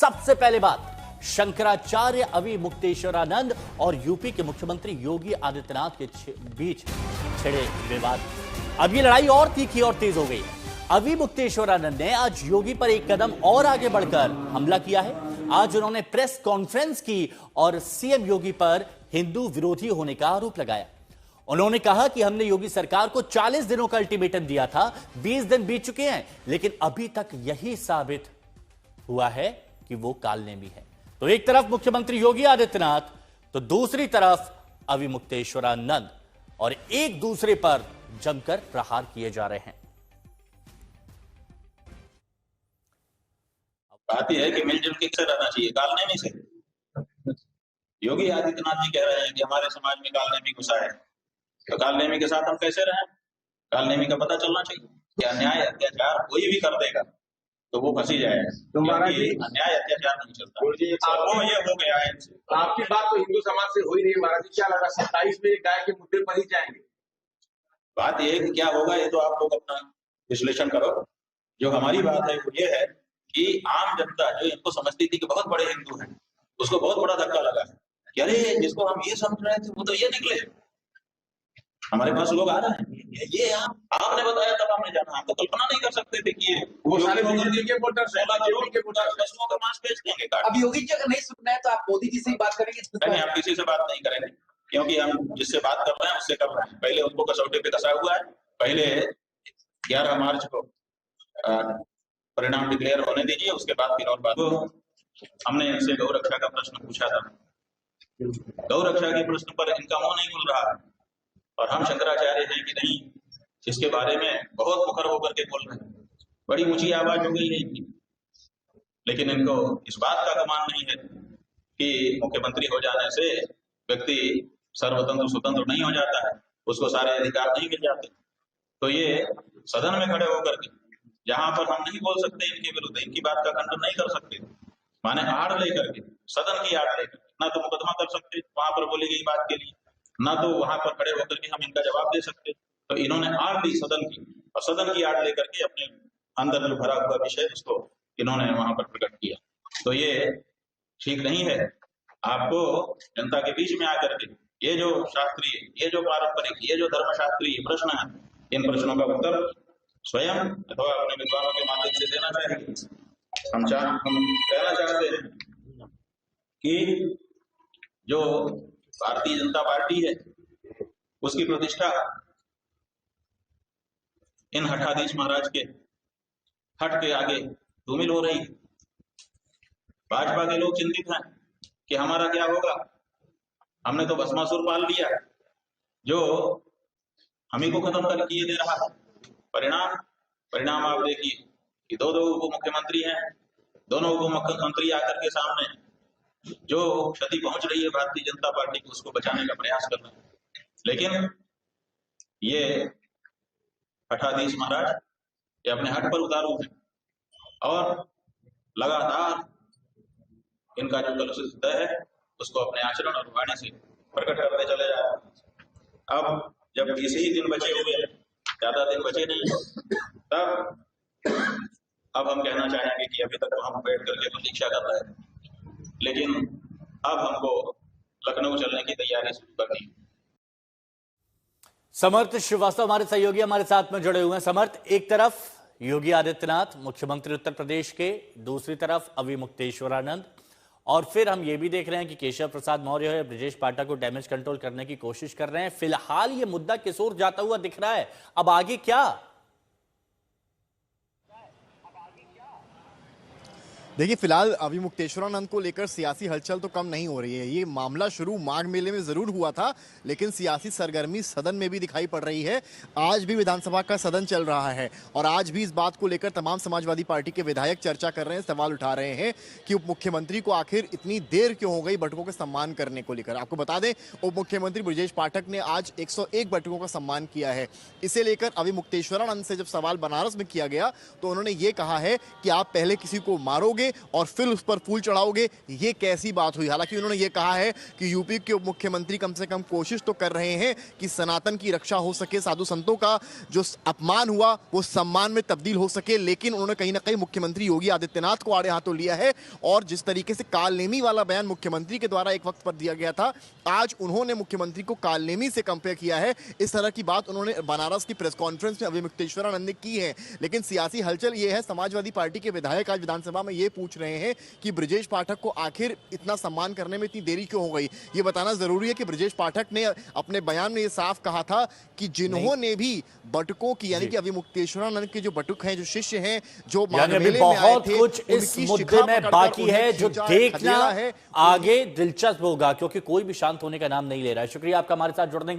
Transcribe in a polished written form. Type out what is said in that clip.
सबसे पहले बात शंकराचार्य अवि मुक्तेश्वरानंद और यूपी के मुख्यमंत्री योगी आदित्यनाथ के बीच छिड़े विवाद। अब ये लड़ाई और तीखी और तेज हो गई। अवि मुक्तेश्वरानंद ने आज योगी पर एक कदम और आगे बढ़कर हमला किया है। आज उन्होंने प्रेस कॉन्फ्रेंस की और सीएम योगी पर हिंदू विरोधी होने का आरोप लगाया। उन्होंने कहा कि हमने योगी सरकार को 40 दिनों का अल्टीमेटम दिया था, 20 दिन बीत चुके हैं, लेकिन अभी तक यही साबित हुआ है कि वो कालनेमी है। तो एक तरफ मुख्यमंत्री योगी आदित्यनाथ तो दूसरी तरफ अवि मुक्तेश्वरानंद, और एक दूसरे पर जमकर प्रहार किए जा रहे हैं। बात यह है कि मिलजुल के कैसे रहना चाहिए, कालनेमी से। योगी आदित्यनाथ जी कह रहे हैं कि हमारे समाज में कालनेमी घुसा है, तो कालनेमी के साथ हम कैसे रहें? कालनेमी का पता चलना चाहिए कि अन्याय अत्याचार कोई भी कर देगा तो वो फंसी जाएगा। क्योंकि अन्याय अत्याचार नहीं चलता। वो ये हो गया है। आपकी बात तो हिंदू समाज से हो ही नहीं महाराज जी, क्या लगा 27 में गाय के मुद्दे पर ही जाएंगे? बात ये है कि क्या होगा, ये तो आप लोग अपना विश्लेषण करो। जो हमारी बात है वो ये है कि आम जनता जो इनको समझती थी कि बहुत बड़े हिंदू हैं, उसको बहुत बड़ा धक्का लगा है कि अरे जिसको हम ये समझ रहे थे वो तो ये निकले। हमारे पास लोग आ रहे हैं, ये आपने बताया तब हमने जाना। हम तो कल्पना नहीं कर सकते थे कि वो सारे बीजेपी के वोटर्स 16 करोड़ के वोटर्स पशुओं का मांस बेच देंगे। अब योगी जी अगर नहीं सुनना है तो आप मोदी जी से ही बात करेंगे? नहीं, हम किसी से बात नहीं करेंगे, क्योंकि हम जिससे बात कर रहे हैं उससे कर रहे हैं। पहले उनको कसौटी पे कसा हुआ है। पहले 11 मार्च को परिणाम डिक्लेयर होने दीजिए, उसके बाद फिर और बात। हमने इनसे गौ रक्षा का प्रश्न पूछा था। गौ रक्षा के प्रश्न पर इनका मुंह नहीं खुल रहा है, और हम शंकराचार्य हैं कि नहीं इसके बारे में बहुत मुखर होकर के बोल रहे हैं। बड़ी ऊंची आवाज हो गई है इनकी, लेकिन इनको इस बात का गुमान नहीं है कि मुख्यमंत्री हो जाने से व्यक्ति सर्वतंत्र स्वतंत्र नहीं हो जाता है, उसको सारे अधिकार नहीं मिल जाते। तो ये सदन में खड़े होकर के जहां पर हम नहीं बोल सकते इनके विरुद्ध, इनकी बात का खंडन नहीं कर सकते, माने आड़ लेकर के, सदन की आड़ लेकर, ना तो मुकदमा कर सकते वहां पर बोली गई बात के लिए, ना तो वहां पर खड़े होकर के हम इनका जवाब दे सकते। तो इन्होंने आड़ दी सदन की, और सदन की आड़ लेकर के अपने अंदर जो भरा हुआ विषय उसको इन्होंने वहां पर प्रकट किया। तो ये ठीक नहीं है। आपको जनता के बीच में आकर के ये जो शास्त्रीय, ये जो पारंपरिक, ये जो धर्मशास्त्रीय प्रश्न है, इन प्रश्नों का उत्तर स्वयं अथवा अपने विद्वानों के माध्यम से देना चाहिए। हम कहना चाहते हैं कि जो भारतीय जनता पार्टी है उसकी प्रतिष्ठा इन हठाधीश महाराज के हट के आगे धूमिल हो रही है। भाजपा के लोग चिंतित हैं कि हमारा क्या होगा, हमने तो भस्मासुर पाल लिया जो हम ही को खत्म कर किए दे रहा है। परिणाम आप देखिए कि दो उप मुख्यमंत्री हैं, दोनों उप मुख्यमंत्री आकर के सामने जो क्षति पहुंच रही है भारतीय जनता पार्टी को उसको बचाने का प्रयास कर रहे हैं। लेकिन ये हठाधीश महाराज ये अपने हट पर उतारू हैं और लगातार इनका जो कलुषित है उसको अपने आचरण और वाणी से प्रकट करते चले जा रहे हैं। अब जब इसी ही दिन बचे हुए, ज्यादा दिन बचे नहीं, तब अब हम कहना चाहेंगे कि अभी तक तो हम बैठ करके प्रतीक्षा कर रहे हैं, लेकिन अब हमको लखनऊ चलने की तैयारी शुरू करनी है। समर्थ श्रीवास्तव हमारे सहयोगी हमारे साथ में जुड़े हुए हैं। समर्थ, एक तरफ योगी आदित्यनाथ मुख्यमंत्री उत्तर प्रदेश के, दूसरी तरफ अवि मुक्तेश्वरानंद, और फिर हम ये भी देख रहे हैं कि केशव प्रसाद मौर्य है ब्रजेश पाठक को डैमेज कंट्रोल करने की कोशिश कर रहे हैं। फिलहाल ये मुद्दा किस ओर जाता हुआ दिख रहा है, अब आगे क्या? देखिए, फिलहाल अवि मुक्तेश्वरानंद को लेकर सियासी हलचल तो कम नहीं हो रही है। ये मामला शुरू माघ मेले में जरूर हुआ था, लेकिन सियासी सरगर्मी सदन में भी दिखाई पड़ रही है। आज भी विधानसभा का सदन चल रहा है और आज भी इस बात को लेकर तमाम समाजवादी पार्टी के विधायक चर्चा कर रहे हैं, सवाल उठा रहे हैं कि उप मुख्यमंत्री को आखिर इतनी देर क्यों हो गई बटुकों का सम्मान करने को लेकर। आपको बता दें, उप मुख्यमंत्री ब्रजेश पाठक ने आज 101 बटुकों का सम्मान किया है। इसे लेकर अवि मुक्तेश्वरानंद से जब सवाल बनारस में किया गया तो उन्होंने ये कहा है कि आप पहले किसी को मारोगे करोगे और फिर उस पर फूल चढ़ाओगे, ये कैसी बात हुई। हालांकि उन्होंने ये कहा है कि यूपी के उप मुख्यमंत्री कम से कम कोशिश तो कर रहे हैं कि सनातन की रक्षा हो सके, साधु संतों का जो अपमान हुआ वो सम्मान में तब्दील हो सके। लेकिन उन्होंने कहीं ना कहीं मुख्यमंत्री योगी आदित्यनाथ को आड़े हाथों लिया है और जिस तरीके से कालनेमी वाला बयान मुख्यमंत्री के द्वारा एक वक्त पर दिया गया था, आज उन्होंने मुख्यमंत्री को कालनेमी से कंपेयर किया है। इस तरह की बात उन्होंने बनारस की प्रेस कॉन्फ्रेंस में अभिमुक्तेश्वरानंद ने की है। लेकिन सियासी हलचल ये है, समाजवादी पार्टी के विधायक आज विधानसभा में ये पूछ रहे हैं कि ब्रजेश पाठक को आखिर इतना सम्मान करने में इतनी देरी क्यों हो गई। ये बताना जरूरी है कि ब्रजेश पाठक ने अपने बयान में ये साफ कहा था कि जिन्होंने भी बटुकों की, यानी कि अभिमुक्तेश्वरानंद के जो बटुक हैं, जो शिष्य हैं, जो यानी अभी बहुत कुछ इस मुद्दे में बाकी है जो देखना है आगे दिलचस्प होगा, क्योंकि कोई भी शांत होने का नाम नहीं ले रहा है। शुक्रिया आपका हमारे साथ जुड़ने के लिए।